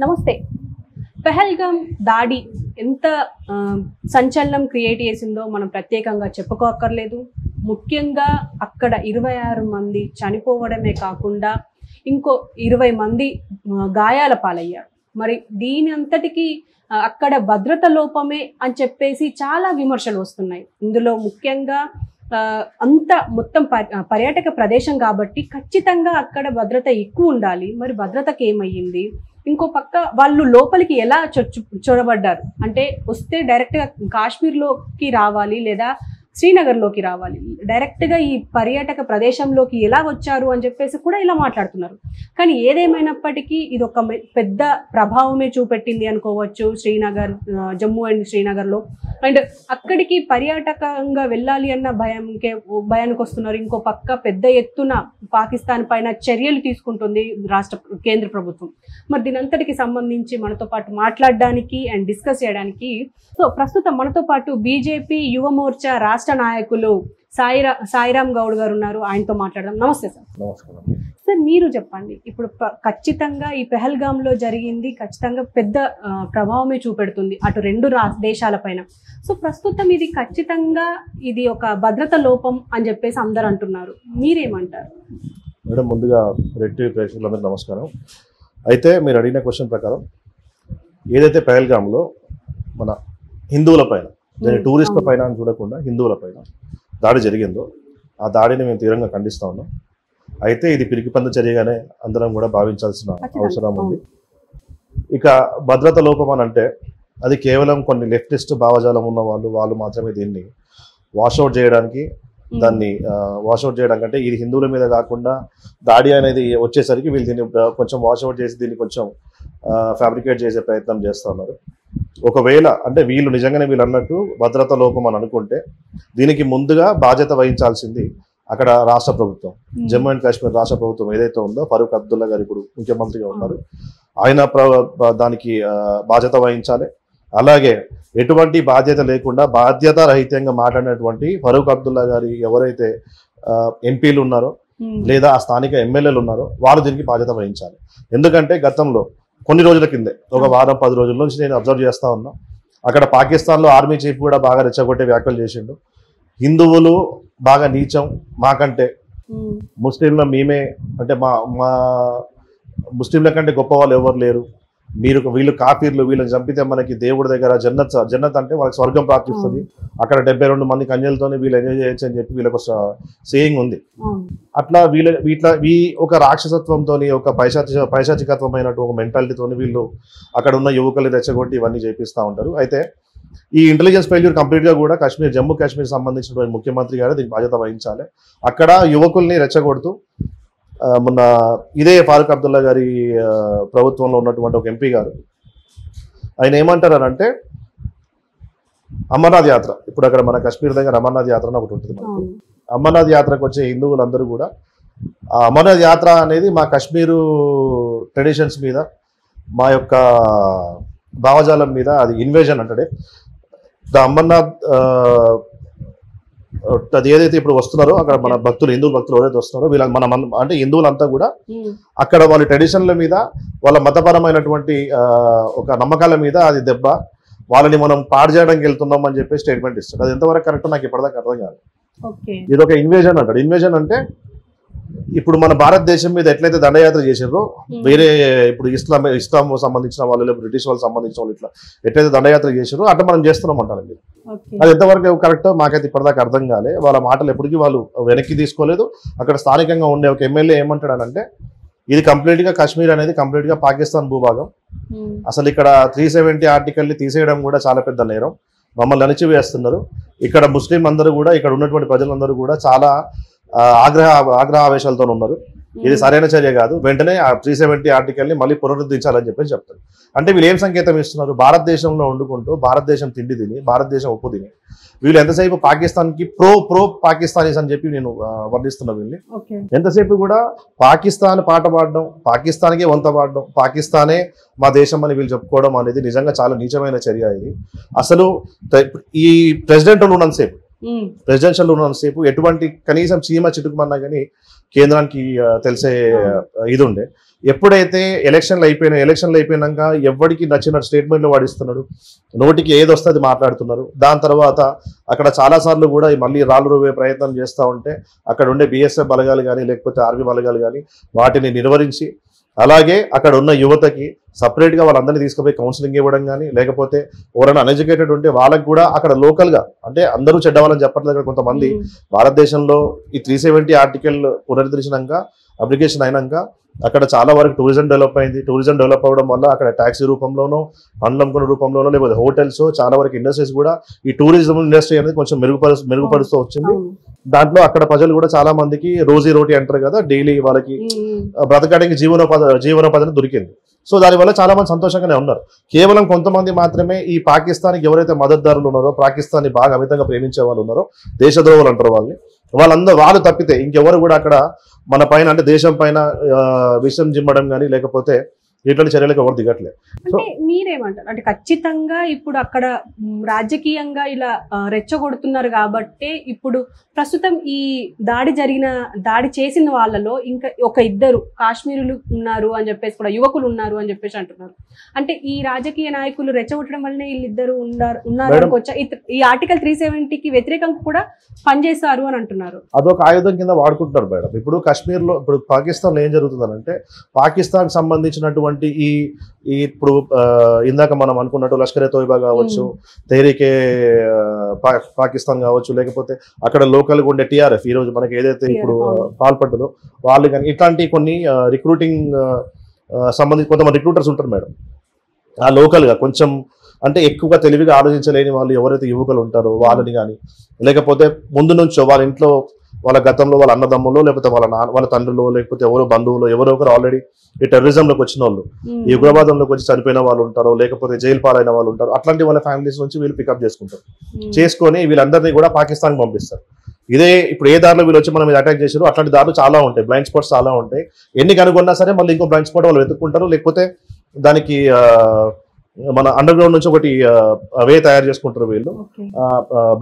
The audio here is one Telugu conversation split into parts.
నమస్తే. పెహల్గాం దాడి ఎంత సంచలనం క్రియేట్ చేసిందో మనం ప్రత్యేకంగా చెప్పుకోక్కర్లేదు. ముఖ్యంగా అక్కడ 26 మంది చనిపోవడమే కాకుండా ఇంకో 20 మంది గాయాల పాలయ్యారు. మరి దీని అంతటికి అక్కడ భద్రత లోపమే అని చెప్పేసి చాలా విమర్శలు వస్తున్నాయి. ఇందులో ముఖ్యంగా అంత మొత్తం పర్యాటక ప్రదేశం కాబట్టి ఖచ్చితంగా అక్కడ భద్రత ఎక్కువ ఉండాలి. మరి భద్రతకి ఏమయ్యింది? ఇంకో పక్క వాళ్ళు లోపలికి ఎలా చొరబడ్డారు అంటే వస్తే డైరెక్ట్గా కాశ్మీర్లోకి రావాలి లేదా శ్రీనగర్లోకి రావాలి, డైరెక్ట్గా ఈ పర్యాటక ప్రదేశంలోకి ఎలా వచ్చారు అని చెప్పేసి కూడా ఇలా మాట్లాడుతున్నారు. కానీ ఏదేమైనప్పటికీ ఇది ఒక పెద్ద ప్రభావమే చూపెట్టింది అనుకోవచ్చు శ్రీనగర్, జమ్మూ అండ్ శ్రీనగర్లో. అండ్ అక్కడికి పర్యాటకంగా వెళ్ళాలి అన్న భయానికి వస్తున్నారు. ఇంకో పక్క పెద్ద ఎత్తున పాకిస్తాన్ పైన చర్యలు తీసుకుంటుంది కేంద్ర ప్రభుత్వం. మరి దీనంతటికి సంబంధించి మనతో పాటు మాట్లాడడానికి అండ్ డిస్కస్ చేయడానికి ప్రస్తుతం మనతో పాటు బీజేపీ యువ మోర్చా రాష్ట్ర నాయకులు సాయిరామ్ గౌడ్ గారు ఉన్నారు. ఆయనతో మాట్లాడదాం. నమస్తే సార్. నమస్కారం సార్, మీరు చెప్పండి. ఇప్పుడు ఖచ్చితంగా ఈ పెహల్గాంలో జరిగింది ఖచ్చితంగా పెద్ద ప్రభావమే చూపెడుతుంది అటు రెండు దేశాల పైన. సో ప్రస్తుతం ఇది ఖచ్చితంగా ఇది ఒక భద్రత లోపం అని చెప్పేసి అందరు అంటున్నారు. మీరేమంటారు? మేడం, ముందుగా రెడ్ టీవీ ప్రేక్షకులందరికీ నమస్కారం. అయితే మీరు అడిగిన క్వశ్చన్ ప్రకారం ఏదైతే పెహల్గాంలో మన హిందువుల పైన, టూరిస్టుల పైన అని చూడకుండా హిందువుల పైన దాడి జరిగిందో ఆ దాడిని మేము తీవ్రంగా ఖండిస్తా ఉన్నాం. అయితే ఇది పిరికిపంద చర్యగానే అందరం కూడా భావించాల్సిన అవసరం ఉంది. ఇక భద్రత లోపం అని అంటే అది కేవలం కొన్ని లెఫ్టిస్ట్ భావజాలం ఉన్న వాళ్ళు మాత్రమే దీన్ని వాషౌట్ చేయడానికి, దాన్ని వాషౌట్ చేయడానికి అంటే ఇది హిందువుల మీద కాకుండా దాడి అనేది వచ్చేసరికి వీళ్ళు దీన్ని కొంచెం వాషౌట్ చేసి దీన్ని కొంచెం ఫ్యాబ్రికేట్ చేసే ప్రయత్నం చేస్తూ ఉన్నారు. ఒకవేళ అంటే వీళ్ళు నిజంగానే వీళ్ళు అన్నట్టు భద్రత లోపం అని అనుకుంటే దీనికి ముందుగా బాధ్యత వహించాల్సింది అక్కడ రాష్ట్ర ప్రభుత్వం, జమ్మూ అండ్ కాశ్మీర్ రాష్ట్ర ప్రభుత్వం ఏదైతే ఉందో, ఫరూక్ అబ్దుల్లా గారు ఇప్పుడు ముఖ్యమంత్రిగా ఉన్నారు, ఆయన దానికి బాధ్యత వహించాలి. అలాగే ఎటువంటి బాధ్యత లేకుండా బాధ్యత రహితంగా మాట్లాడినటువంటి ఫరూక్ అబ్దుల్లా గారి ఎవరైతే ఎంపీలు ఉన్నారో లేదా ఆ స్థానిక ఎమ్మెల్యేలు ఉన్నారో వాళ్ళు దీనికి బాధ్యత వహించాలి. ఎందుకంటే గతంలో కొన్ని రోజుల కిందే ఒక వారం 10 రోజుల నుంచి నేను అబ్జర్వ్ చేస్తా ఉన్నా, అక్కడ పాకిస్తాన్లో ఆర్మీ చీఫ్ కూడా బాగా రెచ్చగొట్టే వ్యాఖ్యలు చేసిండు. హిందువులు బాగా నీచం, మాకంటే ముస్లింల మేమే అంటే మా ముస్లింల కంటే గొప్ప వాళ్ళు ఎవరు లేరు, వీళ్ళు కాఫీర్లు, వీళ్ళని చంపితే మనకి దేవుడి దగ్గర జన్నత్ అంటే వాళ్ళకి స్వర్గం ప్రాప్తిస్తుంది, అక్కడ 72 మంది కన్యలతోనే వీళ్ళు ఎంజాయ్ చేయొచ్చు అని చెప్పి వీళ్ళకి ఒక సేయింగ్ ఉంది. అట్లా ఈ ఒక రాక్షసత్వంతో, ఒక పైశాచికత్వమైనటువంటి ఒక మెంటాలిటీతోని వీళ్ళు అక్కడ ఉన్న యువకుల్ని రెచ్చగొట్టి ఇవన్నీ చేపిస్తూ ఉంటారు. అయితే ఈ ఇంటెలిజెన్స్ ఫెయిల్యూర్ కంప్లీట్గా కూడా జమ్మూ కాశ్మీర్ సంబంధించిన ముఖ్యమంత్రి గారు దీనికి బాధ్యత వహించాలి. అక్కడ యువకుల్ని రెచ్చగొడుతూ మొన్న ఇదే ఫారూక్ అబ్దుల్లా గారి ప్రభుత్వంలో ఉన్నటువంటి ఒక ఎంపీ గారు ఆయన ఏమంటారంటే అమర్నాథ్ యాత్ర, ఇప్పుడు అక్కడ మన కాశ్మీర్ దగ్గర అమర్నాథ్ యాత్ర అని ఒకటి ఉంటుంది. మనకి అమర్నాథ్ యాత్రకు వచ్చే హిందువులందరూ కూడా ఆ అమర్నాథ్ యాత్ర అనేది మా కాశ్మీరు ట్రెడిషన్స్ మీద, మా యొక్క భావజాలం మీద అది ఇన్వేజన్ అంటాడే. అమర్నాథ్ అది ఏదైతే ఇప్పుడు వస్తున్నారో అక్కడ మన భక్తులు, హిందూ భక్తులు ఎవరైతే వస్తున్నారో వీళ్ళ అంటే హిందువులంతా కూడా అక్కడ వాళ్ళ ట్రెడిషన్ల మీద, వాళ్ళ మతపరమైనటువంటి ఒక నమ్మకాల మీద అది దెబ్బ, వాళ్ళని మనం పాడు చేయడానికి వెళ్తున్నాం అని చెప్పి స్టేట్మెంట్ ఇస్తారు. అది ఎంతవరకు కరెక్ట్ నాకు ఇప్పటిదాకా అర్థం కాదు. ఇది ఒక ఇన్వేజన్ అంటాడు. ఇన్వేజన్ అంటే ఇప్పుడు మన భారతదేశం మీద ఎట్లయితే దండయాత్ర చేసారో వేరే ఇప్పుడు ఇస్లాం సంబంధించిన వాళ్ళు, బ్రిటిష్ వాళ్ళకి సంబంధించిన వాళ్ళు ఇట్లా ఎట్లయితే దండయాత్ర చేసారో అట్లా మనం చేస్తున్నాం అంటారు. మీరు అది ఎంతవరకు కరెక్టో మాకైతే ఇప్పటిదాకా అర్థం కాలే. వాళ్ళ మాటలు ఎప్పటికీ వాళ్ళు వెనక్కి తీసుకోలేదు. అక్కడ స్థానికంగా ఉండే ఒక ఎమ్మెల్యే ఏమంటాడనంటే ఇది కంప్లీట్గా కాశ్మీర్ అనేది కంప్లీట్గా పాకిస్తాన్ భూభాగం, అసలు ఇక్కడ 370 ఆర్టికల్ని తీసేయడం కూడా చాలా పెద్ద నేరం, మమ్మల్ని అణిచివేస్తున్నారు, ఇక్కడ ముస్లిం అందరూ కూడా, ఇక్కడ ఉన్నటువంటి ప్రజలందరూ కూడా చాలా ఆగ్రహావేశాలతో ఉన్నారు, ఇది సరైన చర్య కాదు, వెంటనే ఆ 370 ఆర్టికల్ని మళ్ళీ పునరుద్ధరించాలని చెప్పి చెప్తారు. అంటే వీళ్ళు ఏం సంకేతం ఇస్తున్నారు? భారతదేశంలో వండుకుంటూ భారతదేశం తిండి తిని, భారతదేశం ఉప్పు తిని వీళ్ళు ఎంతసేపు పాకిస్తాన్కి ప్రో పాకిస్తానీస్ అని చెప్పి నేను వర్ణిస్తున్నా వీళ్ళని. ఎంతసేపు కూడా పాకిస్తాన్ పాట పాడడం, పాకిస్తాన్కే వంత పాడడం, పాకిస్తానే మా దేశం అని వీళ్ళు చెప్పుకోవడం అనేది నిజంగా చాలా నీచమైన చర్య. ఇది అసలు ఈ ప్రెసిడెంట్ ఉన్నంతసేపు ప్రెసిడెన్షియల్ ఉన్నంతసేపు ఎటువంటి కనీసం చీమ చిటుకుమన్నా కానీ కేంద్రానికి తెలిసే ఇది ఉండే. ఎప్పుడైతే ఎలక్షన్లు అయిపోయినాక ఎవరికి నచ్చిన స్టేట్మెంట్లు వాడిస్తున్నాడు, నోటికి ఏది వస్తే అది మాట్లాడుతున్నారు. దాని తర్వాత అక్కడ చాలా సార్లు కూడా మళ్ళీ రాళ్ళు రువే ప్రయత్నం చేస్తూ ఉంటే అక్కడ ఉండే బిఎస్ఎఫ్ బలగాలు కానీ లేకపోతే ఆర్మీ బలగాలు కానీ వాటిని నిర్వహించి, అలాగే అక్కడ ఉన్న యువతకి సపరేట్గా వాళ్ళందరినీ తీసుకుపోయి కౌన్సిలింగ్ ఇవ్వడం కానీ, లేకపోతే ఎవరైనా అన్ఎడ్యుకేటెడ్ ఉంటే వాళ్ళకి కూడా అక్కడ లోకల్గా, అంటే అందరూ చెడ్డవాళ్ళని చెప్పట్లేదు, కొంతమంది భారతదేశంలో ఈ 370 ఆర్టికల్ పునరుద్ధరించినాక అప్లికేషన్ అయినాక అక్కడ చాలా వరకు టూరిజం డెవలప్ అయింది. టూరిజం డెవలప్ అవ్వడం వల్ల అక్కడ ట్యాక్సీ రూపంలోనో, పండ్లు అమ్ముకునే రూపంలోనో, లేకపోతే హోటల్స్, చాలా వరకు ఇండస్ట్రీస్ కూడా ఈ టూరిజం ఇండస్ట్రీ అనేది కొంచెం మెరుగుపరుస్తూ వచ్చింది. దాంట్లో అక్కడ ప్రజలు కూడా చాలా మందికి రోజీ రోటీ అంటారు కదా, డైలీ వాళ్ళకి బ్రతకడానికి జీవనోపాధి దొరికింది. సో దానివల్ల చాలా మంది సంతోషంగానే ఉన్నారు. కేవలం కొంతమంది మాత్రమే ఈ పాకిస్తాన్కి ఎవరైతే మద్దతుదారులు ఉన్నారో, పాకిస్తాన్ని బాగా అమితంగా ప్రేమించే వాళ్ళు ఉన్నారో, దేశద్రోహులు అంటారు వాళ్ళు తప్పితే ఇంకెవరు కూడా అక్కడ మన పైన, అంటే దేశం పైన విషం జిమ్మడం కానీ లేకపోతే ఇట్లాంటి చర్యలకు ఎవరు దిగట్లేదు. అంటే మీరేమంటారు, అంటే ఖచ్చితంగా ఇప్పుడు అక్కడ రాజకీయంగా ఇలా రెచ్చగొడుతున్నారు కాబట్టి ఇప్పుడు ప్రస్తుతం ఈ దాడి చేసిన వాళ్ళలో ఇంకా ఒక ఇద్దరు కాశ్మీరులు ఉన్నారు అని చెప్పేసి కూడా, యువకులు ఉన్నారు అని చెప్పేసి అంటున్నారు. అంటే ఈ రాజకీయ నాయకులు రెచ్చగొట్టడం వల్లనే వీళ్ళిద్దరు ఉన్నారు అనుకోవచ్చా? ఈ ఆర్టికల్ 370కి వ్యతిరేకంగా కూడా పనిచేస్తారు అని అంటున్నారు. అదొక ఆయుధం కింద వాడుకుంటున్నారు మేడం. ఇప్పుడు కాశ్మీర్లో, ఇప్పుడు పాకిస్తాన్లో ఏం జరుగుతుందంటే, పాకిస్తాన్ సంబంధించినటువంటి ఇప్పుడు ఇందాక మనం అనుకున్నట్టు లష్కరే తోయిబా కావచ్చు, తెహ్రీకే పాకిస్తాన్ కావచ్చు, లేకపోతే అక్కడ లోకల్గా ఉండే టీఆర్ఎఫ్ ఈరోజు మనకి ఏదైతే ఇప్పుడు పాల్పడ్డదో వాళ్ళు కానీ, ఇట్లాంటి కొన్ని రిక్రూటింగ్ సంబంధించి కొంతమంది రిక్రూటర్స్ ఉంటారు మేడం. ఆ లోకల్గా కొంచెం అంటే ఎక్కువగా తెలివిగా ఆలోచించలేని వాళ్ళు ఎవరైతే యువకులు ఉంటారో వాళ్ళని కానీ, లేకపోతే ముందు నుంచో వాళ్ళ ఇంట్లో వాళ్ళ గతంలో వాళ్ళ అన్నదమ్ములు, లేకపోతే వాళ్ళ తండ్రులు, లేకపోతే ఎవరో బంధువులు ఎవరో ఒకరు ఆల్రెడీ ఈ టెర్రరిజంలోకి వచ్చిన వాళ్ళు, ఈ ఉగ్రవాదంలోకి వచ్చి చనిపోయిన వాళ్ళు ఉంటారు, లేకపోతే జైలు పాలైన వాళ్ళు ఉంటారు. అట్లాంటి వాళ్ళ ఫ్యామిలీస్ నుంచి వీళ్ళు పికప్ చేసుకొని వీళ్ళందరినీ కూడా పాకిస్తాన్కి పంపిస్తారు. ఇదే ఇప్పుడు ఏ దారిలో వీళ్ళు వచ్చి మనం మీద అటాక్ చేశారు, అట్లాంటి దారులు చాలా ఉంటాయి, బ్లైండ్ స్పాట్స్ చాలా ఉంటాయి. ఎన్ని కనుగొన్నా సరే మళ్ళీ ఇంకో బ్లైండ్ స్పాట్ వాళ్ళు వెతుక్కుంటారు, లేకపోతే దానికి మన అండర్ గ్రౌండ్ నుంచి ఒకటి వే తయారు చేసుకుంటారు వీళ్ళు,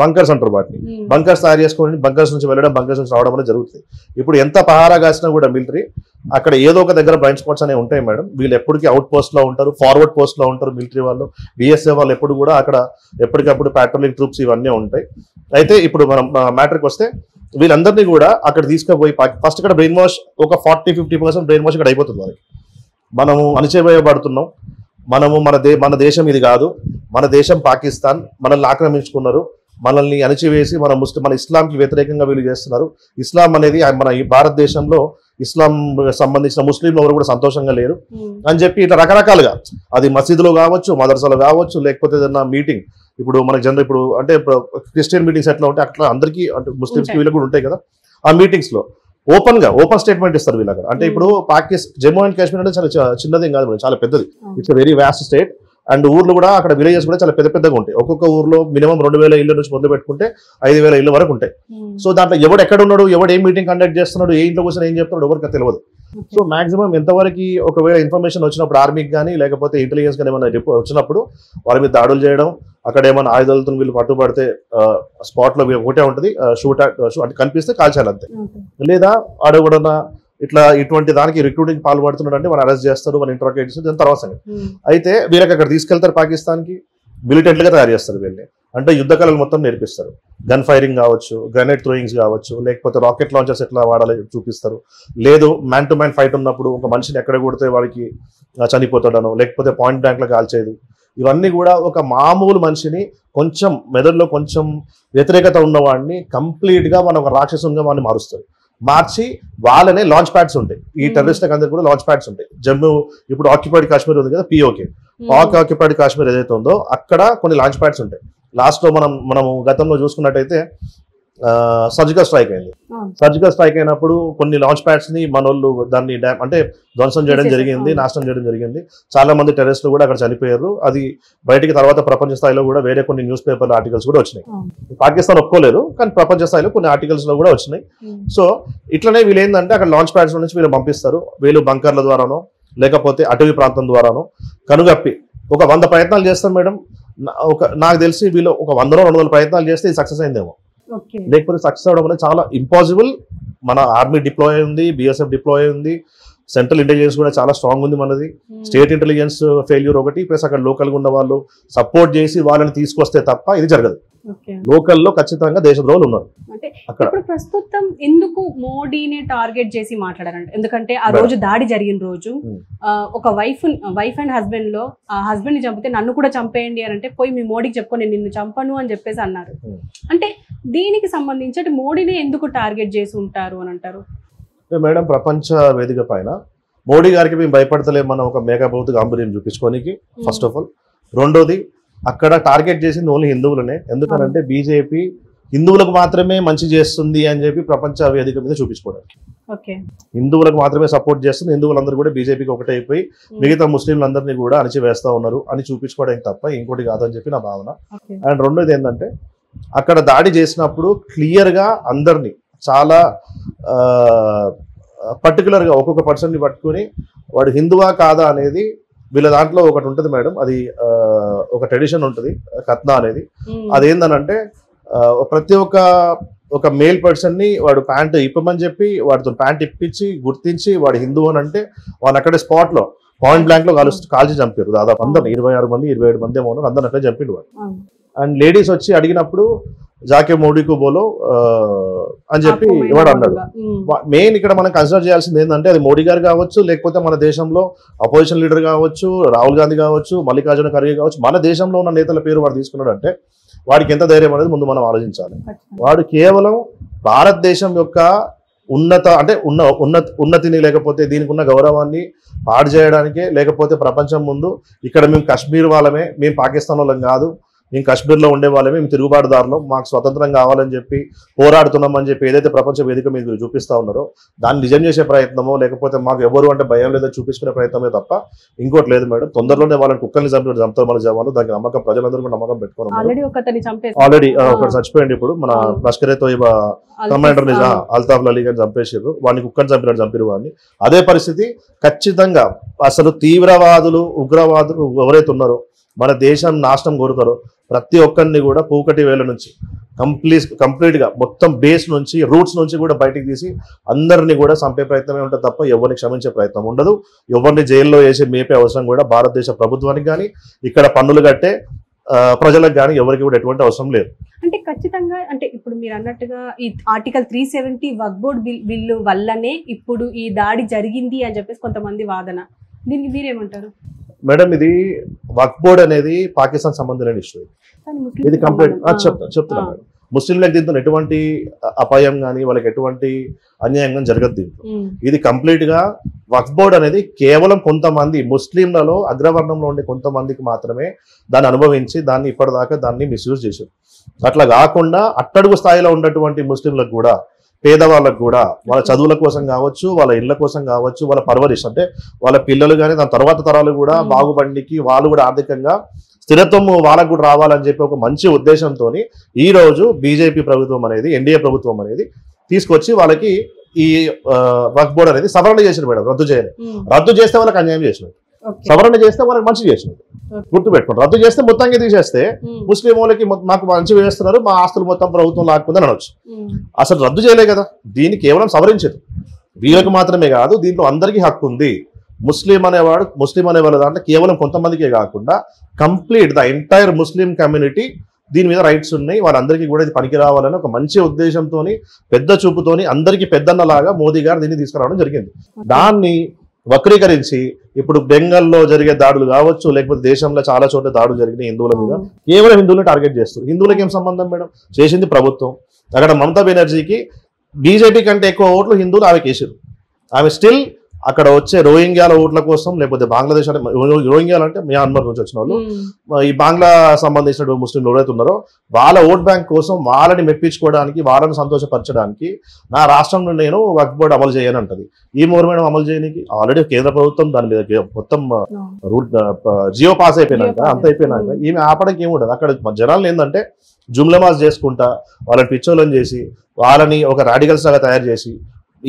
బంకర్స్ అంటారు వాటిని. బంకర్స్ తయారు చేసుకొని బంకర్స్ నుంచి వెళ్ళడం, బంకర్స్ నుంచి రావడం అనేది జరుగుతుంది. ఇప్పుడు ఎంత పహారా కాసినా కూడా మిలిటరీ అక్కడ ఏదో ఒక దగ్గర బ్లైండ్ స్పాట్స్ అనేవి ఉంటాయి మేడం. వీళ్ళు ఎప్పటికీ అవుట్ పోస్ట్ లో ఉంటారు, ఫార్వర్డ్ పోస్ట్ లో ఉంటారు మిలిటరీ వాళ్ళు, బిఎస్ఎఫ్ వాళ్ళు ఎప్పుడు కూడా అక్కడ ఎప్పటికప్పుడు పాట్రోలింగ్ ట్రూప్స్ ఇవన్నీ ఉంటాయి. అయితే ఇప్పుడు మనం మ్యాటర్కి వస్తే, వీళ్ళందరినీ కూడా అక్కడ తీసుకుపోయి ఫస్ట్ ఇక్కడ బ్రెయిన్ వాష్, ఒక 40-50% బ్రెయిన్ వాష్ ఇక్కడ అయిపోతుంది వాళ్ళకి. మనము అణచివేయబడుతున్నాం, మనము మన దేశం ఇది కాదు, మన దేశం పాకిస్తాన్, మనల్ని ఆక్రమించుకున్నారు, మనల్ని అణచివేసి మన ఇస్లాంకి వ్యతిరేకంగా వీళ్ళు చేస్తున్నారు. ఇస్లాం అనేది మన ఈ భారతదేశంలో ఇస్లాం సంబంధించిన ముస్లింలు ఎవరు కూడా సంతోషంగా లేరు అని చెప్పి ఇట్లా రకరకాలుగా, అది మసీదులో కావచ్చు, మదర్సాలో కావచ్చు, లేకపోతే ఏదన్నా మీటింగ్, ఇప్పుడు మనకి జనరల్ ఇప్పుడు అంటే క్రిస్టియన్ మీటింగ్స్ ఎట్లా ఉంటాయి అట్లా అందరికీ, అంటే ముస్లిమ్స్కి వీళ్ళకి కూడా ఉంటాయి కదా, ఆ మీటింగ్స్ లో ఓపెన్ స్టేట్మెంట్ ఇస్తారు వీళ్ళు అక్కడ. అంటే ఇప్పుడు జమ్మూ అండ్ కాశ్మీర్ అంటే చాలా చిన్నది కాదు, చాలా పెద్దది. It's very vast state. And ఊర్లు కూడా అక్కడ విలేజెస్ కూడా చాలా పెద్దగా ఉంటాయి. ఒక్కొక్క ఊర్లో మినిమం 2000 ఇళ్ళ నుంచి మొదలు పెట్టుకుంటే 5000 ఇళ్ళ వరకు ఉంటాయి. సో దాంట్లో ఎవడు ఎక్కడ ఉన్నాడు, ఎవడు ఏ మీటింగ్ కండక్ట్ చేస్తున్నాడు, ఏ ఇంట్లో కూర్చొని ఏం చెప్తున్నాడు ఎవరికి తెలియదు. సో మాక్సిమం ఎంతవరకు ఒకవేళ ఇన్ఫర్మేషన్ వచ్చినప్పుడు ఆర్మీకి కానీ లేకపోతే ఇంటెలిజెన్స్ కానీ ఏమైనా వచ్చినప్పుడు వాళ్ళ మీద దాడులు చేయడం, అక్కడ ఏమైనా ఆయుధాలతో వీళ్ళు పట్టుబడితే స్పాట్ లో ఒకటే ఉంటుంది, షూట్ అంటే కనిపిస్తే కాల్చాలి అంతే. లేదా ఆడగూడన్నా ఇటువంటి దానికి రిక్రూటింగ్ పాల్పడుతున్నాడు అంటే వాళ్ళు అరెస్ట్ చేస్తారు, వాళ్ళు ఇంట్రాగేట్ చేస్తారు, దాని తర్వాత సంగతి. అయితే వీళ్ళకి అక్కడ తీసుకెళ్తారు, పాకిస్తాన్కి మిలిటెంట్లుగా తయారు చేస్తారు వీళ్ళని. అంటే యుద్ధ కళలు మొత్తం నేర్పిస్తారు, గన్ ఫైరింగ్ కావచ్చు, గ్రెనేడ్ థ్రోయింగ్స్ కావచ్చు, లేకపోతే రాకెట్ లాంచర్స్ ఎట్లా వాడాలి చూపిస్తారు. లేదు మ్యాన్ టు మ్యాన్ ఫైట్ ఉన్నప్పుడు ఒక మనిషిని ఎక్కడ కొడితే వాడికి చనిపోతాడనో, లేకపోతే పాయింట్ బ్లాంక్లో కాల్చేది, ఇవన్నీ కూడా ఒక మామూలు మనిషిని కొంచెం మెదడులో కొంచెం వ్యతిరేకత ఉన్నవాడిని కంప్లీట్గా మనం ఒక రాక్షసునిగా వాడిని మారుస్తారు. మార్చి వాళ్ళనే లాంచ్ ప్యాడ్స్ ఉంటాయి, ఈ టెర్రరిస్ట్లకు అందరికీ కూడా లాంచ్ ప్యాడ్స్ ఉంటాయి. జమ్మూ ఇప్పుడు ఆక్యుపైడ్ కాశ్మీర్ ఉంది కదా, పిఓకే, ఆక్యుపైడ్ కాశ్మీర్ ఏదైతే ఉందో అక్కడ కొన్ని లాంచ్ ప్యాడ్స్ ఉంటాయి. లాస్ట్ లో మనము గతంలో చూసుకున్నట్టయితే సర్జికల్ స్ట్రైక్ అయింది. సర్జికల్ స్ట్రైక్ అయినప్పుడు కొన్ని లాంచ్ ప్యాడ్స్ ని మనోళ్ళు దాన్ని అంటే ధ్వంసం చేయడం జరిగింది, నాశనం చేయడం జరిగింది. చాలా మంది టెర్రరిస్టులు కూడా అక్కడ చనిపోయారు. అది బయటికి తర్వాత ప్రపంచ స్థాయిలో కూడా వేరే కొన్ని న్యూస్ పేపర్ ఆర్టికల్స్ కూడా వచ్చినాయి. పాకిస్తాన్ ఒప్పుకోలేదు కానీ ప్రపంచ స్థాయిలో కొన్ని ఆర్టికల్స్ లో కూడా వచ్చినాయి. సో ఇట్లనే వీళ్ళు ఏంటంటే అక్కడ లాంచ్ ప్యాడ్స్ నుంచి వీళ్ళు పంపిస్తారు. వీళ్ళు బంకర్ల ద్వారానో లేకపోతే అటవీ ప్రాంతం ద్వారానో కనుగప్పి ఒక 100 ప్రయత్నాలు చేస్తారు మేడం. నాకు తెలిసి వీళ్ళు ఒక 100-200 ప్రయత్నాలు చేస్తే ఇది సక్సెస్ అయిందేమో. ఓకే. లేకపోతే సక్సెస్ అవడం అనేది చాలా ఇంపాసిబుల్. మన ఆర్మీ డిప్లాయ్ ఉంది, బిఎస్ఎఫ్ డిప్లాయ్ ఉంది, సెంట్రల్ ఇంటెలిజెన్స్ కూడా చాలా స్ట్రాంగ్ ఉంది మనది, స్టేట్ ఇంటెలిజెన్స్ ఫెయిల్యూర్ ఒకటి, ప్లస్ అక్కడ లోకల్గా ఉన్న వాళ్ళు సపోర్ట్ చేసి వాళ్ళని తీసుకొస్తే తప్ప ఇది జరగదు. ఓకే. లోకల్లో ఖచ్చితంగా దేశద్రోహులు ఉన్నారు. అంటే అక్కడ ఇప్పుడు ప్రస్తుతం ఎందుకు మోడీని టార్గెట్ చేసి మాట్లాడారంటే, ఎందుకంటే ఆ రోజు దాడి జరిగిన రోజు ఒక వైఫ్ అండ్ హస్బెండ్ లో ఆ హస్బెండ్ ని చంపితే నన్ను కూడా చంపేయండి అని అంటే, పోయి మీ మోడీకి చెప్పుకొని నేను నిన్ను చంపను అని చెప్పేసి అన్నారు. అంటే దీనికి సంబంధించి అంటే మోడీని ఎందుకు టార్గెట్ చేసి ఉంటారు అని అంటారు? మేడం, ప్రపంచ వేదిక పైన మోడీ గారికి మేము భయపడతలేమన్న ఒక మేఘభౌతిక గాంభీర్యం చూపించుకోనికి ఫస్ట్ ఆఫ్ ఆల్. రెండోది, అక్కడ టార్గెట్ చేసింది ఓన్లీ హిందువులనే. ఎందుకనంటే బీజేపీ హిందువులకు మాత్రమే మంచి చేస్తుంది అని చెప్పి ప్రపంచ వేదిక మీద చూపించుకోవడానికి. హిందువులకు మాత్రమే సపోర్ట్ చేస్తుంది, హిందువులందరూ కూడా బీజేపీకి ఒకటే అయిపోయి మిగతా ముస్లింలందరినీ కూడా అణిచివేస్తా ఉన్నారు అని చూపించుకోవడానికి తప్ప ఇంకోటి కాదని చెప్పి నా భావన. అండ్ రెండోది ఏంటంటే, అక్కడ దాడి చేసినప్పుడు క్లియర్గా అందరినీ చాలా పర్టికులర్గా ఒక్కొక్క పర్సన్ని పట్టుకొని వాడు హిందువా కాదా అనేది వీళ్ళ దాంట్లో ఒకటి ఉంటుంది మేడం, అది ఒక ట్రెడిషన్ ఉంటుంది కత్నా అనేది. అదేందనంటే ప్రతి ఒక మేల్ పర్సన్ని వాడు ప్యాంట్ ఇప్పమని చెప్పి వాడితో ప్యాంట్ ఇప్పించి గుర్తించి వాడు హిందూ అని అంటే వాళ్ళు అక్కడే స్పాట్లో పాయింట్ బ్లాంక్ లో కాల్చి చంపారు. దాదాపు అందరు 26 మంది 27 మంది ఏమో అందరిని అట్లా చంపిండు వాడు. అండ్ లేడీస్ వచ్చి అడిగినప్పుడు జాకే మోడీకు బోలో అని చెప్పి ఎవడు అన్నాడు. మెయిన్ ఇక్కడ మనం కన్సిడర్ చేయాల్సింది ఏంటంటే, అది మోడీ గారు కావచ్చు, లేకపోతే మన దేశంలో అపోజిషన్ లీడర్ కావచ్చు, రాహుల్ గాంధీ కావచ్చు, మల్లికార్జున ఖర్గే కావచ్చు, మన దేశంలో ఉన్న నేతల పేరు వాడు తీసుకున్నాడు అంటే వాడికి ఎంత ధైర్యం అనేది ముందు మనం ఆలోచించాలి. వాడు కేవలం భారతదేశం యొక్క ఉన్నతిని లేకపోతే దీనికి ఉన్న గౌరవాన్ని పాడు చేయడానికే, లేకపోతే ప్రపంచం ముందు ఇక్కడ మేము కాశ్మీర్ వాళ్ళమే, మేము పాకిస్తాన్ వాళ్ళం కాదు, మేము కాశ్మీర్లో ఉండే వాళ్ళమే, మేము తిరుగుబాటుదారులు, మాకు స్వతంత్రం కావాలని చెప్పి పోరాడుతున్నామని చెప్పి ఏదైతే ప్రపంచ వేదిక మీద చూపిస్తా ఉన్నారో దాన్ని నిజం చేసే ప్రయత్నమో, లేకపోతే మాకు ఎవరు అంటే భయం లేదో చూపించుకునే ప్రయత్నమే తప్ప ఇంకోటి లేదు మేడం. తొందరలోనే వాళ్ళని కుక్కల్ని చంపుతారు మన జవాన్లు. దానికి నమ్మకం ప్రజలందరూ కూడా నమ్మకం పెట్టుకున్నారు. ఆల్రెడీ ఒకటి చచ్చిపోయింది. ఇప్పుడు మన లష్కరే తోయిబా కమాండర్ అల్తాఫ్ అలీ గారిని చంపేసారు, వాడిని కుక్కని చంపినట్టు చంపిరు వాడిని. అదే పరిస్థితి ఖచ్చితంగా అసలు తీవ్రవాదులు ఉగ్రవాదులు ఎవరైతే ఉన్నారో మన దేశం నాశనం కోరుతారో ప్రతి ఒక్కరిని కూడా పూకటి వేల నుంచి కంప్లీట్గా మొత్తం బేస్ నుంచి రూట్స్ నుంచి కూడా బయటికి తీసి అందరినీ కూడా చంపే ప్రయత్నమే ఉంటుంది తప్ప ఎవరిని క్షమించే ప్రయత్నం ఉండదు. ఎవరిని జైల్లో వేసి మేపే అవసరం కూడా భారతదేశ ప్రభుత్వానికి కానీ ఇక్కడ పన్నులు కట్టే ప్రజలకు కానీ ఎవరికి కూడా ఎటువంటి అవసరం లేదు. అంటే ఖచ్చితంగా అంటే ఇప్పుడు మీరు అన్నట్టుగా ఈ ఆర్టికల్ 370 వక్ఫ్ బోర్డ్ బిల్లు వల్లనే ఇప్పుడు ఈ దాడి జరిగింది అని చెప్పేసి కొంతమంది వాదన. దీనికి మీరేమంటారు మేడం? ఇది వక్ఫ్ బోర్డ్ అనేది పాకిస్తాన్ సంబంధించిన ఇష్యూ. ఇది కంప్లీట్ చెప్తున్నా మేడం, ముస్లింలకు దీంతో ఎటువంటి అపాయం కానీ వాళ్ళకి ఎటువంటి అన్యాయం కానీ జరగదు దీంట్లో. ఇది కంప్లీట్ గా వక్ఫ్ బోర్డ్ అనేది కేవలం కొంతమంది ముస్లింలలో అగ్రవర్ణంలో ఉండే కొంతమందికి మాత్రమే దాన్ని అనుభవించి దాన్ని ఇప్పటిదాకా దాన్ని మిస్యూజ్ చేశారు. అట్లా కాకుండా అట్టడుగు స్థాయిలో ఉన్నటువంటి ముస్లింలకు కూడా, పేదవాళ్ళకు కూడా వాళ్ళ చదువుల కోసం కావచ్చు, వాళ్ళ ఇళ్ల కోసం కావచ్చు, వాళ్ళ పర్వరిష్ అంటే వాళ్ళ పిల్లలు కానీ దాని తర్వాత తరాలు కూడా బాగుపడికి వాళ్ళు కూడా ఆర్థికంగా స్థిరత్వం వాళ్ళకు కూడా రావాలని చెప్పి ఒక మంచి ఉద్దేశంతో ఈ రోజు బీజేపీ ప్రభుత్వం అనేది, ఎన్డీఏ ప్రభుత్వం అనేది తీసుకొచ్చి వాళ్ళకి ఈ వక్ఫ్ బోర్డ్ అనేది సవరణ చేసిన మేడం. రద్దు చేస్తే వాళ్ళకి అన్యాయం చేసినట్టు, సవరణ చేస్తే వాళ్ళకి మంచి చేసినట్టు గుర్తుపెట్టుకోండి. రద్దు చేస్తే మొత్తంగా తీసేస్తే ముస్లిం వాళ్ళకి మాకు మంచి వేస్తున్నారు, మా ఆస్తులు మొత్తం ప్రభుత్వం లాక్కుందని అనొచ్చు. అసలు రద్దు చేయలే కదా, దీన్ని కేవలం సవరించదు. వీళ్ళకి మాత్రమే కాదు, దీంట్లో అందరికీ హక్కు ఉంది. ముస్లిం అనే వాళ్ళ దాంట్లో కేవలం కొంతమందికే కాకుండా complete the entire Muslim community దీని మీద రైట్స్ ఉన్నాయి. వాళ్ళందరికీ కూడా ఇది పనికి రావాలని ఒక మంచి ఉద్దేశంతో పెద్ద చూపుతోని అందరికీ పెద్దన్నలాగా మోదీ గారు దీన్ని తీసుకురావడం జరిగింది. దాన్ని వక్రీకరించి ఇప్పుడు బెంగాల్లో జరిగే దాడులు కావచ్చు, లేకపోతే దేశంలో చాలా చోట్ల దాడులు జరిగినాయి హిందువుల మీద, కేవలం హిందువులను టార్గెట్ చేస్తారు. హిందువులకి ఏం సంబంధం మేడం? చేసింది ప్రభుత్వం. అక్కడ మమతా బెనర్జీకి బీజేపీ కంటే ఎక్కువ ఓట్లు హిందువులు ఆమెకి వేసారు. ఆమె స్టిల్ అక్కడ వచ్చే రోహింగ్యాల ఓట్ల కోసం, లేకపోతే బంగ్లాదేశ్ అంటే రోహింగ్యాలు అంటే మ్యాన్మార్ నుంచి వచ్చిన వాళ్ళు, ఈ బంగ్లా సంబంధించిన ముస్లింలు ఎవరైతే ఉన్నారో వాళ్ళ ఓట్ బ్యాంక్ కోసం వాళ్ళని మెప్పించుకోవడానికి, వాళ్ళని సంతోషపరచడానికి నా రాష్ట్రంలో నేను వక్ఫ్ బోర్డు అమలు చేయని అంటది. ఈ మూర్మేడం అమలు చేయడానికి ఆల్రెడీ కేంద్ర ప్రభుత్వం దాని మీద మొత్తం జియో పాస్ అయిపోయినాక అంత అయిపోయినాక ఈమె ఆపడానికి ఏముండదు. అక్కడ జనాలు ఏంటంటే జుమ్లమాజ్ చేసుకుంటా వాళ్ళని పిచ్చోళ్ళని చేసి వాళ్ళని ఒక రాడికల్స్ లాగా తయారు చేసి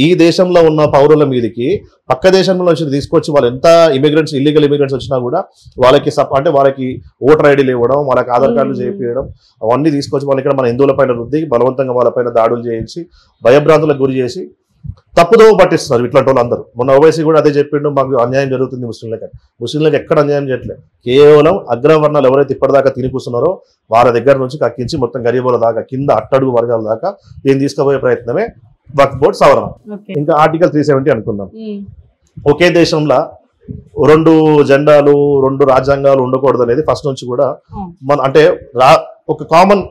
ఈ దేశంలో ఉన్న పౌరుల మీదకి పక్క దేశంలో నుంచి తీసుకొచ్చి వాళ్ళు ఎంత ఇమిగ్రెంట్స్ ఇల్లీగల్ ఇమిగ్రెంట్స్ వచ్చినా కూడా వాళ్ళకి అంటే వాళ్ళకి ఓటర్ ఐడీలు ఇవ్వడం, వాళ్ళకి ఆధార్ కార్డులు చేయించడం, అవన్నీ తీసుకొచ్చి వాళ్ళకి ఇక్కడ మన హిందువుల పైన రుద్ది బలవంతంగా వాళ్ళపైన దాడులు చేయించి భయభ్రాంతులకు గురి చేసి తప్పుదోవ పట్టిస్తున్నారు ఇట్లాంటి వాళ్ళు అందరూ. మొన్న ఓవైసీ కూడా అదే చెప్పిండు, మాకు అన్యాయం జరుగుతుంది ముస్లింలకు ఎక్కడ అన్యాయం చేయట్లేదు. కేవలం అగ్రవర్ణాలు ఎవరైతే ఇప్పటిదాకా తిని కూర్చున్నారో వాళ్ళ దగ్గర నుంచి కక్కించి మొత్తం గరీబుల దాకా కింద అట్టడుగు వర్గాల దాకా దీన్ని తీసుకుపోయే ప్రయత్నమే వక్ఫ్ బోర్డు సవరణ. ఇంకా ఆర్టికల్ 370 అనుకుందాం. ఒకే దేశంలో 2 జెండాలు 2 రాజ్యాంగాలు ఉండకూడదు అనేది ఫస్ట్ నుంచి కూడా మన అంటే ఒక కామన్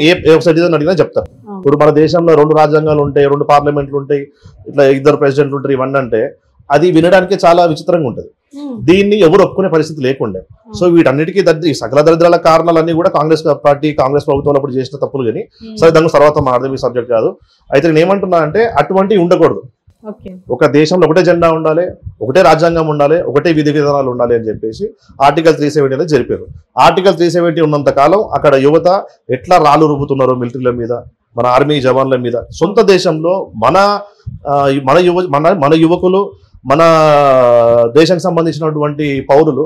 ఏ సిటిజన్ అడిగినా చెప్తారు. ఇప్పుడు మన దేశంలో 2 రాజ్యాంగాలు ఉంటాయి, 2 పార్లమెంట్లు ఉంటాయి, ఇట్లా 2 ప్రెసిడెంట్లు ఉంటారు, ఇవన్నీ అంటే అది వినడానికి చాలా విచిత్రంగా ఉంటుంది. దీన్ని ఎవరు ఒప్పుకునే పరిస్థితి లేకుండే. సో వీటన్నిటికీ సకల దరిద్రాల కారణాలన్నీ కూడా కాంగ్రెస్ పార్టీ కాంగ్రెస్ ప్రభుత్వంలో అప్పుడు చేసిన తప్పులు. కానీ సరే దాని తర్వాత మాట్లాడదు, మీ సబ్జెక్ట్ కాదు. అయితే నేను ఏమంటున్నా అంటే అటువంటివి ఉండకూడదు. ఒక దేశంలో ఒకటే జెండా ఉండాలి, ఒకటే రాజ్యాంగం ఉండాలి, ఒకటే విధి విధానాలు ఉండాలి అని చెప్పేసి ఆర్టికల్ 370 అనేది జరిపారు. ఆర్టికల్ 370 ఉన్నంత కాలం అక్కడ యువత ఎట్లా రాళ్ళు రుబ్బుతున్నారో మిలిటరీల మీద, మన ఆర్మీ జవాన్ల మీద, సొంత దేశంలో మన యువకులు మన దేశానికి సంబంధించినటువంటి పౌరులు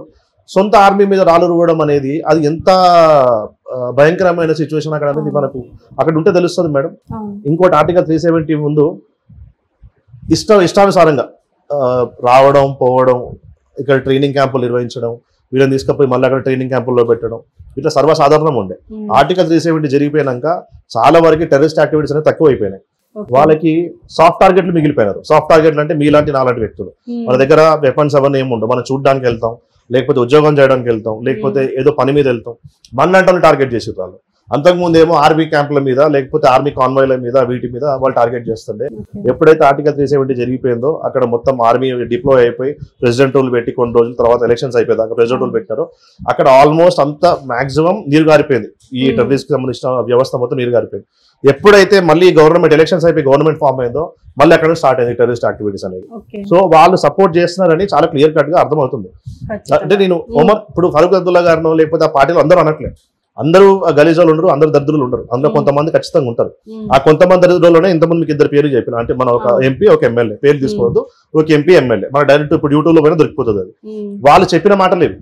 సొంత ఆర్మీ మీద రాళ్ళు రువ్వడం అనేది అది ఎంత భయంకరమైన సిచ్యువేషన్ అక్కడ అనేది మనకు అక్కడ ఉంటే తెలుస్తుంది మేడం. ఇంకోటి ఆర్టికల్ 370 ముందు ఇష్టానుసారంగా రావడం పోవడం, ఇక్కడ ట్రైనింగ్ క్యాంపులు నిర్వహించడం, వీళ్ళని తీసుకుపోయి మళ్ళీ అక్కడ ట్రైనింగ్ క్యాంపుల్లో పెట్టడం ఇట్లా సర్వసాధారణం ఉండే. ఆర్టికల్ 370 జరిగిపోయినాక చాలా వరకు టెర్రరిస్ట్ యాక్టివిటీస్ అనేవి తక్కువ అయిపోయినాయి. వాళ్ళకి సాఫ్ట్ టార్గెట్లు మిగిలిపోయినారు. సాఫ్ట్ టార్గెట్లు అంటే మీలాంటి నాలాంటి వ్యక్తులు, మన దగ్గర వెపన్స్ అవన్నీ ఏమి ఉండవు. మనం చూడడానికి వెళ్తాం, లేకపోతే ఉద్యోగం చేయడానికి వెళ్తాం, లేకపోతే ఏదో పని మీద వెళ్తాం, మన టార్గెట్ చేసే వాళ్ళు. అంతకుముందు ఏమో ఆర్మీ క్యాంపుల మీద లేకపోతే ఆర్మీ కాన్వాయ్ల మీద వీటి మీద వాళ్ళు టార్గెట్ చేస్తుండే. ఎప్పుడైతే ఆర్టికల్ 370 జరిగిపోయిందో అక్కడ మొత్తం ఆర్మీ డిప్లాయ్ అయిపోయి ప్రెసిడెంట్ రూల్ పెట్టి కొన్ని రోజుల తర్వాత ఎలక్షన్స్ అయిపోయింది, ప్రెసిడెంట్ రూల్ పెట్టారు. అక్కడ ఆల్మోస్ట్ అంతా మాక్సిమం నీరు గారిపోయింది. ఈ టెర్రరిస్ట్ కి సంబంధించిన వ్యవస్థ మొత్తం నీరు గారిపోయింది. ఎప్పుడైతే మళ్ళీ గవర్నమెంట్ ఎలక్షన్స్ అయిపోయి గవర్నమెంట్ ఫామ్ అయిందో మళ్ళీ అక్కడ స్టార్ట్ అయింది టెర్రరిస్ట్ యాక్టివిటీస్ అనేది. సో వాళ్ళు సపోర్ట్ చేస్తున్నారని చాలా క్లియర్ కట్ గా అర్థమవుతుంది. అంటే నేను ఇప్పుడు ఫరూక్ అబ్దుల్లా గారినో లేకపోతే ఆ పార్టీలో అందరూ అనట్లేదు, అందరూ గలీజాలు ఉండరు, అందరు దరిద్రులు ఉండరు, అందులో కొంతమంది ఖచ్చితంగా ఉంటారు. ఆ కొంతమంది దరిద్రుల్లోనే ఇంతమంది మీకు 2 పేర్లు చెప్పిన, అంటే మన ఒక ఎంపీ ఒక ఎమ్మెల్యే పేరు తీసుకోవద్దు, ఒక ఎంపీ ఎమ్మెల్యే మన డైరెక్ట్ ఇప్పుడు యూట్యూబ్ లో పైన దొరికిపోతుంది. అది వాళ్ళు చెప్పిన మాట లేదు.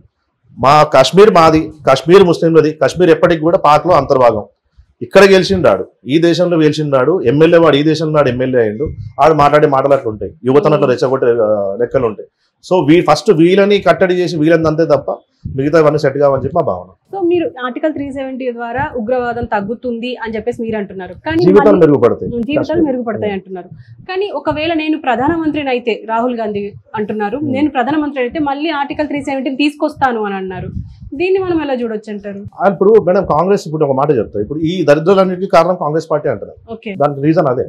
మా కాశ్మీర్ మాది, కాశ్మీర్ ముస్లింలది, కాశ్మీర్ ఎప్పటికి కూడా పాక్ లో అంతర్భాగం. ఇక్కడ గెలిచిండాడు, ఈ దేశంలో గెలిచిండాడు, ఎమ్మెల్యే వాడు ఈ దేశంలో నాడు ఎమ్మెల్యే అయ్యిండు, ఆడు మాట్లాడే మాటలు అట్లా ఉంటాయి, యువతనట్లు రెచ్చగొట్టే లెక్కలు ఉంటాయి. సో ఫస్ట్ వీళ్ళని కట్టడి చేసి వీళ్ళని అంతే తప్ప మిగతావన్నీ సెట్ కావని చెప్పి మా భావన. సో మీరు ఆర్టికల్ 370 ద్వారా ఉగ్రవాదం తగ్గుతుంది అని చెప్పేసి మీరు అంటున్నారు, కానీ జీవితాలు మెరుగుపడతాయి అంటున్నారు. కానీ ఒకవేళ నేను ప్రధానమంత్రిని అయితే, రాహుల్ గాంధీ అంటున్నారు నేను ప్రధానమంత్రి అయితే మళ్ళీ ఆర్టికల్ 370 తీసుకొస్తాను అని అన్నారు. దీన్ని మనం ఎలా చూడొచ్చు అంటారు? ఇప్పుడు మేడం కాంగ్రెస్ ఇప్పుడు ఒక మాట చెప్తారు, ఇప్పుడు ఈ దరిద్రాలన్నిటికీ కారణం కాంగ్రెస్ పార్టీ అంటారు. దానికి రీజన్ అదే.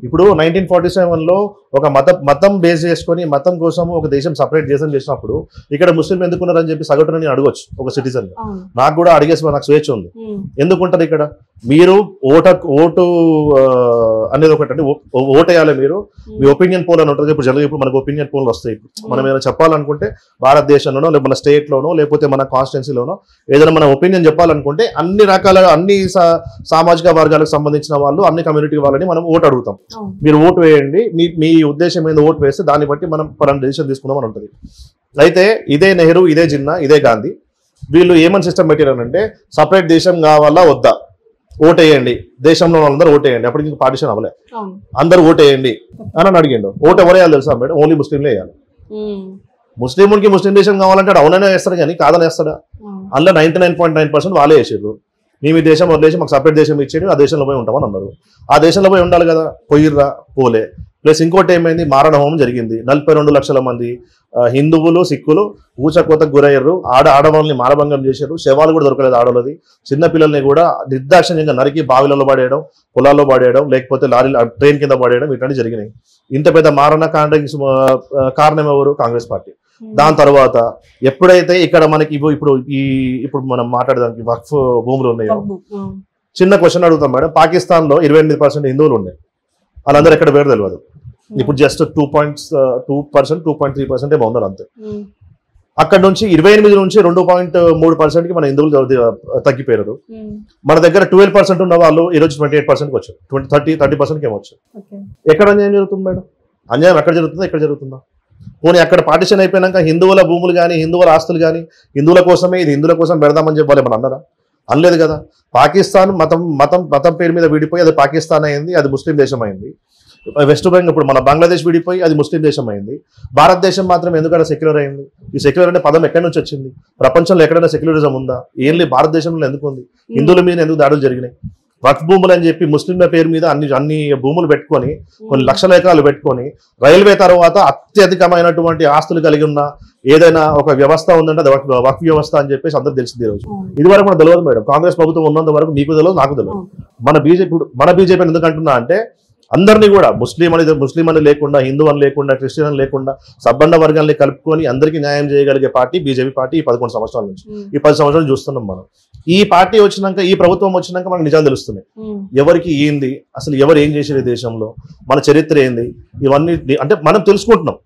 ఇప్పుడు 1947 లో ఒక మతం బేస్ చేసుకొని మతం కోసం ఒక దేశం సపరేట్ దేశం చేసినప్పుడు ఇక్కడ ముస్లిం ఎందుకున్నారని చెప్పి సగటున నేను అడగొచ్చు ఒక సిటిజన్. నాకు కూడా అడిగేసి నాకు స్వేచ్ఛ ఉంది. ఎందుకుంటారు ఇక్కడ? మీరు ఓటు అనేది ఒకటి, అంటే ఓటేయాలి మీరు, మీ ఒపీనియన్ పోల్ అని ఉంటుంది. ఇప్పుడు జనరల్గా ఇప్పుడు మనకు ఒపీనియన్ పోల్ వస్తాయి. మనం ఏమైనా చెప్పాలనుకుంటే భారతదేశంలోనో లేకపోతే మన స్టేట్ లోనో లేకపోతే మన కాన్స్టిట్యున్సీలోనో ఏదైనా మన ఒపీనియన్ చెప్పాలనుకుంటే అన్ని రకాల అన్ని సామాజిక వర్గాలకు సంబంధించిన వాళ్ళు అన్ని కమ్యూనిటీ వాళ్ళని మనం ఓటు అడుగుతాం. మీరు ఓటు వేయండి, మీ ఉద్దేశం మీద ఓటు వేస్తే దాన్ని బట్టి మనం పలానా డెసిషన్ తీసుకుందాం అని ఉంటుంది. అయితే ఇదే నెహ్రూ, ఇదే జిన్నా, ఇదే గాంధీ వీళ్ళు ఏమని సిస్టమ్ పెట్టారంటే సపరేట్ దేశం కావాలా వద్దా, ఓటేయండి, దేశంలో వాళ్ళందరూ ఓటేయండి. అప్పటికి ఇంకా పార్టిషన్ అవ్వలే, అందరూ ఓటేయండి అని అడిగిండు. ఓటు ఎవరు వేయాలి తెలుసా మేడం? ఓన్లీ ముస్లింలే వేయాలి. ముస్లింకి ముస్లిం దేశం కావాలంటే అవుననే వేస్తాడు కానీ కాదని వేస్తాడా? అందులో 99.9% వాళ్ళే వేసారు. మేము ఈ దేశం వదిలేసి మాకు సపరేట్ దేశం ఇచ్చేది, ఆ దేశంలో పోయి ఉంటామని అన్నారు. ఆ దేశంలో పోయి ఉండాలి కదా, పోయిర్రా, పోలే. ప్లస్ ఇంకోటి ఏమైంది, మారణ హోమం జరిగింది. 42 లక్షల మంది హిందువులు సిక్కులు ఊచకోతకు గురయ్యారు. ఆడవాళ్ళని మానభంగం చేశారు. శవాలు కూడా దొరకలేదు ఆడవాళ్ళది. చిన్నపిల్లల్ని కూడా నిర్దాక్షిణ్యంగా నరికి బావిలలో పడేయడం, పొలాల్లో పడేయడం, లేకపోతే లారీలు ట్రైన్ కింద పడేయడం ఇట్లాంటివి జరిగినాయి. ఇంత పెద్ద మారణ కాండకి కారణం ఎవరు? కాంగ్రెస్ పార్టీ. దాని తర్వాత ఎప్పుడైతే ఇక్కడ మనకి ఇప్పుడు మనం మాట్లాడడానికి వక్ఫ్ భూములు ఉన్నాయో, చిన్న క్వశ్చన్ అడుగుతాం మేడం. పాకిస్తాన్ లో 28% హిందువులు ఉన్నాయి, వాళ్ళందరూ ఎక్కడ పేరు తెలియదు. ఇప్పుడు జస్ట్ 2.3% ఏమో ఉన్నారు అంతే. అక్కడ నుంచి 28 నుంచి 2.3%కి మన హిందువులు తగ్గిపోయారు. మన దగ్గర 12% ఉన్న వాళ్ళు ఈరోజు 28%కి వచ్చారు, 30%కి ఏమో వచ్చారు. ఎక్కడ అన్యాయం జరుగుతుంది మేడం? అన్యాయం ఎక్కడ జరుగుతుందా, ఇక్కడ జరుగుతుందా? పోనీ అక్కడ పార్టిషన్ అయిపోయినాక హిందువుల భూములు కానీ హిందువుల ఆస్తులు కానీ హిందువుల కోసమే, ఇది హిందువుల కోసం పెడదామని చెప్పాలి ఏమన్నా అన్నారా? అనలేదు కదా. పాకిస్తాన్ మతం పేరు మీద విడిపోయి అది పాకిస్తాన్ అయింది, అది ముస్లిం దేశం అయింది. వెస్ట్ బెంగాల్ ఇప్పుడు మన బంగ్లాదేశ్ విడిపోయి అది ముస్లిం దేశం అయింది. భారతదేశం మాత్రం ఎందుకంటే సెక్యులర్ అయింది? ఈ సెక్యులర్ అనే పదం ఎక్కడి నుంచి వచ్చింది? ప్రపంచంలో ఎక్కడైనా సెక్యులరిజం ఉందా? ఏంటి భారతదేశంలో ఎందుకు ఉంది? హిందువుల మీద ఎందుకు దాడులు జరిగినాయి? వక్ఫ్ భూములు అని చెప్పి ముస్లింల పేరు మీద అన్ని భూములు పెట్టుకొని కొన్ని లక్షల ఎకరాలు పెట్టుకొని రైల్వే తర్వాత అత్యధికమైనటువంటి ఆస్తులు కలిగి ఉన్న ఏదైనా ఒక వ్యవస్థ ఉందంటే అది వక్ఫ్ వ్యవస్థ అని చెప్పేసి అందరూ తెలిసింది. ఈ రోజు ఇది వరకు మనకు తెలియదు మేడం. కాంగ్రెస్ ప్రభుత్వం ఉన్నంత వరకు మీకు తెలియదు, నాకు తెలియదు. మన బీజేపీ ఎందుకు అంటున్నా అంటే అందరినీ కూడా ముస్లిం అని లేకుండా, హిందూ అని లేకుండా, క్రిస్టియన్ అని లేకుండా సబ్బండ వర్గాల్ని కలుపుకొని అందరికీ న్యాయం చేయగలిగే పార్టీ బీజేపీ పార్టీ. ఈ 11 సంవత్సరాల నుంచి ఈ 10 సంవత్సరాలు చూస్తున్నాం మనం. ఈ పార్టీ వచ్చినాక, ఈ ప్రభుత్వం వచ్చినాక మనకు నిజాలు తెలుస్తున్నాయి. ఎవరికి ఏంది, అసలు ఎవరు ఏం చేసేది దేశంలో, మన చరిత్ర ఏంది, ఇవన్నీ అంటే మనం తెలుసుకుంటున్నాం.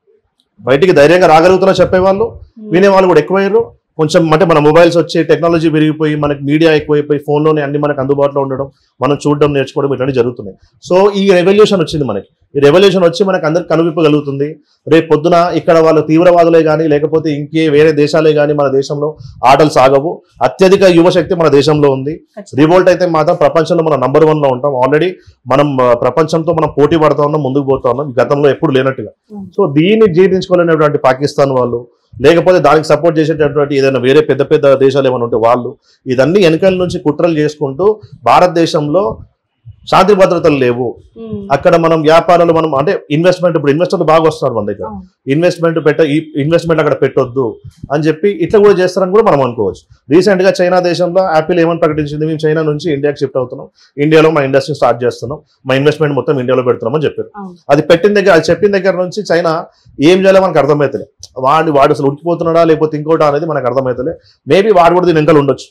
బయటికి ధైర్యంగా రాగలుగుతున్నా చెప్పేవాళ్ళు, వినేవాళ్ళు కూడా ఎక్కువయ్యారు. కొంచెం అంటే మన మొబైల్స్ వచ్చి టెక్నాలజీ పెరిగిపోయి మనకి మీడియా ఎక్కువైపోయి ఫోన్లోనే అన్ని మనకు అందుబాటులో ఉండడం, మనం చూడడం, నేర్చుకోవడం ఇట్లాంటి జరుగుతున్నాయి. సో ఈ రెవల్యూషన్ వచ్చింది మనకి. ఈ రెవల్యూషన్ వచ్చి మనకు అందరికి కనువిప్పగలుగుతుంది. రేపు పొద్దున ఇక్కడ వాళ్ళు తీవ్రవాదులే కానీ లేకపోతే ఇంకే వేరే దేశాలే కానీ మన దేశంలో ఆటలు సాగవు. అత్యధిక యువశక్తి మన దేశంలో ఉంది. రివోల్ట్ అయితే మాత్రం ప్రపంచంలో మనం నంబర్ 1 లో ఉంటాం. ఆల్రెడీ మనం ప్రపంచంతో మనం పోటీ పడుతూ ఉన్నాం, ముందుకు పోతా ఉన్నాం, గతంలో ఎప్పుడు లేనట్టుగా. సో దీన్ని జీర్ణించుకోలేనటువంటి పాకిస్తాన్ వాళ్ళు, లేకపోతే దానికి సపోర్ట్ చేసేటటువంటి ఏదైనా వేరే పెద్ద పెద్ద దేశాలు ఏమైనా ఉంటే వాళ్ళు, ఇదన్నీ వెనకాల నుంచి కుట్రలు చేసుకుంటూ భారతదేశంలో శాంతి భద్రతలు లేవు. అక్కడ మనం వ్యాపారాలు మనం అంటే ఇన్వెస్ట్మెంట్, ఇప్పుడు ఇన్వెస్టర్లు బాగా వస్తున్నారు మన దగ్గర, ఇన్వెస్ట్మెంట్ అక్కడ పెట్టొద్దు అని చెప్పి ఇట్లా కూడా చేస్తారని కూడా మనం అనుకోవచ్చు. రీసెంట్ గా చైనా దేశంలో యాపిల్ ఏమని ప్రకటించింది, మేము చైనా నుంచి ఇండియాకి షిఫ్ట్ అవుతున్నాం, ఇండియాలో మా ఇండస్ట్రీ స్టార్ట్ చేస్తున్నాం, మా ఇన్వెస్ట్మెంట్ మొత్తం ఇండియాలో పెడుతున్నామని చెప్పారు. అది చెప్పిన దగ్గర నుంచి చైనా ఏం చేయాలో మనకు అర్థమవుతలే. వాడు అసలు ఉడికిపోతున్నాడా లేకపోతే ఇంకోటా అనేది మనకు అర్థమవుతలే. మేబీ వాడు కూడా దీని వెనకాల ఉండొచ్చు.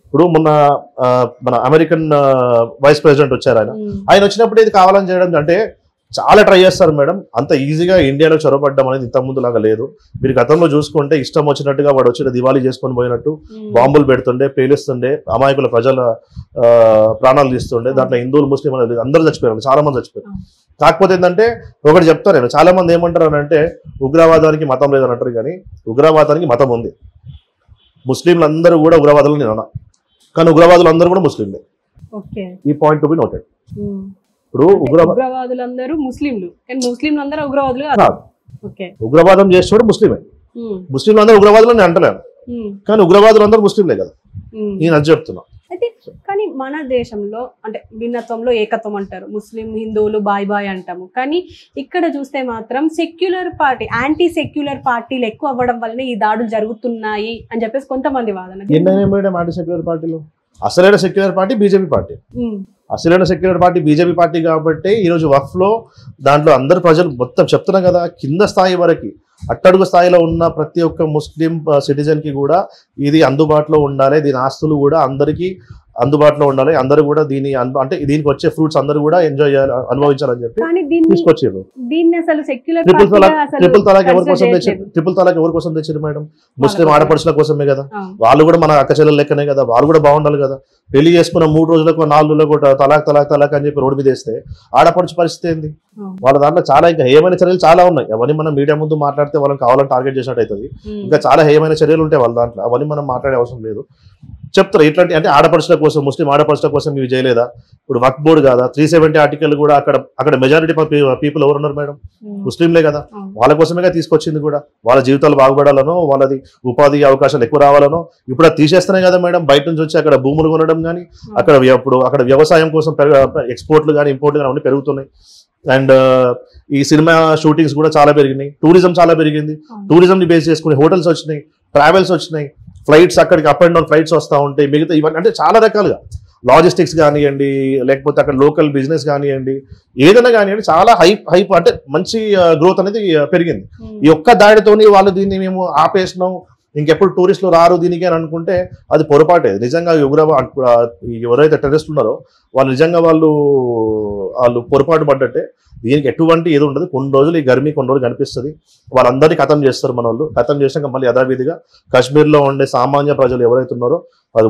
ఇప్పుడు మన అమెరికన్ వైస్ ప్రెసిడెంట్ వచ్చారు, ఆయన వచ్చినప్పుడు ఇది కావాలని చేయడం అంటే చాలా ట్రై చేస్తారు మేడం. అంత ఈజీగా ఇండియాలో చొరబడ్డం అనేది ఇంతకుముందు లాగా లేదు. మీరు గతంలో చూసుకుంటే ఇష్టం వచ్చినట్టుగా వాడు వచ్చిన దివాళీ చేసుకొని పోయినట్టు బాంబులు పెడుతుండే, పేలుస్తుండే, అమాయకుల ప్రజల ప్రాణాలు తీస్తుండే. దాంట్లో హిందువులు, ముస్లిం అనేది అందరూ చచ్చిపోయారు, చాలా మంది చచ్చిపోయారు. కాకపోతే ఏంటంటే ఒకటి చెప్తాను నేను, చాలా మంది ఏమంటారు అంటే ఉగ్రవాదానికి మతం లేదని అంటారు, కానీ ఉగ్రవాదానికి మతం ఉంది. ముస్లింలు అందరూ కూడా ఉగ్రవాదులు నేను అన్నా, కానీ ఉగ్రవాదులు అందరూ కూడా ముస్లింలే. ఈ పాయింట్ టు బి నోటెడ్. ఇప్పుడు ఉగ్రవాదులందరూ ముస్లింలు, కానీ ముస్లింలు అందరూ ఉగ్రవాదులు కాదు. ఉగ్రవాదం చేసేవాడు ముస్లిమే. ముస్లింలు అందరూ ఉగ్రవాదులు నేను అంటలేను, కానీ ఉగ్రవాదులు అందరూ ముస్లింలే కదా, నేను అది చెప్తున్నా. అయితే కానీ మన దేశంలో అంటే భిన్నత్వంలో ఏకత్వం అంటారు, ముస్లిం హిందువులు బాయ్ బాయ్ అంటాము. కానీ ఇక్కడ చూస్తే మాత్రం సెక్యులర్ పార్టీ, యాంటీ సెక్యులర్ పార్టీలు ఎక్కువ అవ్వడం వల్లనే ఈ దాడులు జరుగుతున్నాయి అని చెప్పేసి కొంతమంది వాదన. యాంటీ సెక్యులర్ పార్టీలు అసలైన సెక్యులర్ పార్టీ బీజేపీ పార్టీ. అసలైన సెక్యులర్ పార్టీ బీజేపీ పార్టీ కాబట్టి ఈరోజు వక్ఫ్ లో దాంట్లో అందరు ప్రజలు మొత్తం చెప్తున్నాం కదా, కింద స్థాయి వరకు అట్టడుగు స్థాయిలో ఉన్న ప్రతి ఒక్క ముస్లిం సిటిజన్ కి కూడా ఇది అందుబాటులో ఉండాలి, దీని ఆస్తులు కూడా అందరికీ అందుబాటులో ఉండాలి, అందరూ కూడా అంటే దీనికి వచ్చే ఫ్రూట్స్ అందరూ కూడా ఎంజాయ్ చేయాలి, అనుభవించాలని చెప్పి తీసుకొచ్చారు. ట్రిపుల్ తలాక్ ఎవరి కోసం తెచ్చారు? ట్రిపుల్ తలాక్ ఎవరి కోసం తెచ్చారు మేడం? ముస్లిం ఆడపడుచుల కోసమే కదా. వాళ్ళు కూడా మన అక్క చెల్లెల లెక్కనే కదా, వాళ్ళు కూడా బాగుండాలి కదా. పెళ్లి చేసుకున్న 3 రోజులకు 4 రోజులకు తలాక్ తలాక్ తలాక్ అని చెప్పి రోడ్డు మీద వేస్తే ఆడపడుచు పరిస్థితి ఏంది? వాళ్ళ దాంట్లో చాలా ఇంకా హేయమైన చర్యలు చాలా ఉన్నాయి. అవన్నీ మనం మీడియా ముందు మాట్లాడితే వాళ్ళని కావాలని టార్గెట్ చేసినట్టు అవుతుంది. ఇంకా చాలా హేయమైన చర్యలు ఉంటాయి వాళ్ళ దాంట్లో, అవన్నీ మనం మాట్లాడే అవసరం లేదు. చెప్తారు ఇట్లాంటి అంటే ఆడపడుచుల కోసం, ముస్లిం ఆడపడుచుల కోసం ఇవి చేయలేదా? ఇప్పుడు వక్ఫ్ బోర్డు కాదా, 370 ఆర్టికల్ కూడా అక్కడ మెజారిటీ పీపుల్ ఎవరు ఉన్నారు మేడం? ముస్లింలే కదా. వాళ్ళ కోసమే తీసుకొచ్చింది కూడా, వాళ్ళ జీవితాలు బాగుపడాలనో, వాళ్ళది ఉపాధి అవకాశాలు ఎక్కువ రావాలనో. ఇప్పుడు అది తీసేస్తున్నాయి కదా మేడం. బయట నుంచి వచ్చి అక్కడ భూములు కొనడం కానీ, అక్కడ వ్యవసాయం కోసం ఎక్స్పోర్ట్లు కానీ ఇంపోర్ట్లు కానీ అన్నీ పెరుగుతున్నాయి. అండ్ ఈ సినిమా షూటింగ్స్ కూడా చాలా పెరిగినాయి, టూరిజం చాలా పెరిగింది. టూరిజం ని బేస్ చేసుకుని హోటల్స్ వచ్చినాయి, ట్రావెల్స్ వచ్చినాయి, ఫ్లైట్స్ అక్కడికి అప్ అండ్ డౌన్ ఫ్లైట్స్ వస్తూ ఉంటాయి. మిగతా ఇవన్నీ అంటే చాలా రకాలుగా లాజిస్టిక్స్ కానివ్వండి, లేకపోతే అక్కడ లోకల్ బిజినెస్ కానివ్వండి, ఏదైనా కానివ్వండి, చాలా హైప్ అంటే మంచి గ్రోత్ అనేది పెరిగింది. ఈ ఒక్క దాడితోని వాళ్ళు దీన్ని మేము ఆపేసినాం, ఇంకెప్పుడు టూరిస్టులు రారు దీనికి అని అనుకుంటే అది పొరపాటే. నిజంగా ఎవరైతే టెర్రరిస్టులు ఉన్నారో వాళ్ళు నిజంగా వాళ్ళు పొరపాటు పడ్డట్టే. దీనికి ఎటువంటి ఏది ఉండదు. కొన్ని రోజులు ఈ గర్మీ కొన్ని రోజులు కనిపిస్తుంది, వాళ్ళందరినీ ఖతం చేస్తారు మన వాళ్ళు. ఖతం చేసినాక మళ్ళీ యథావిధిగా కాశ్మీర్లో ఉండే సామాన్య ప్రజలు ఎవరైతే ఉన్నారో అది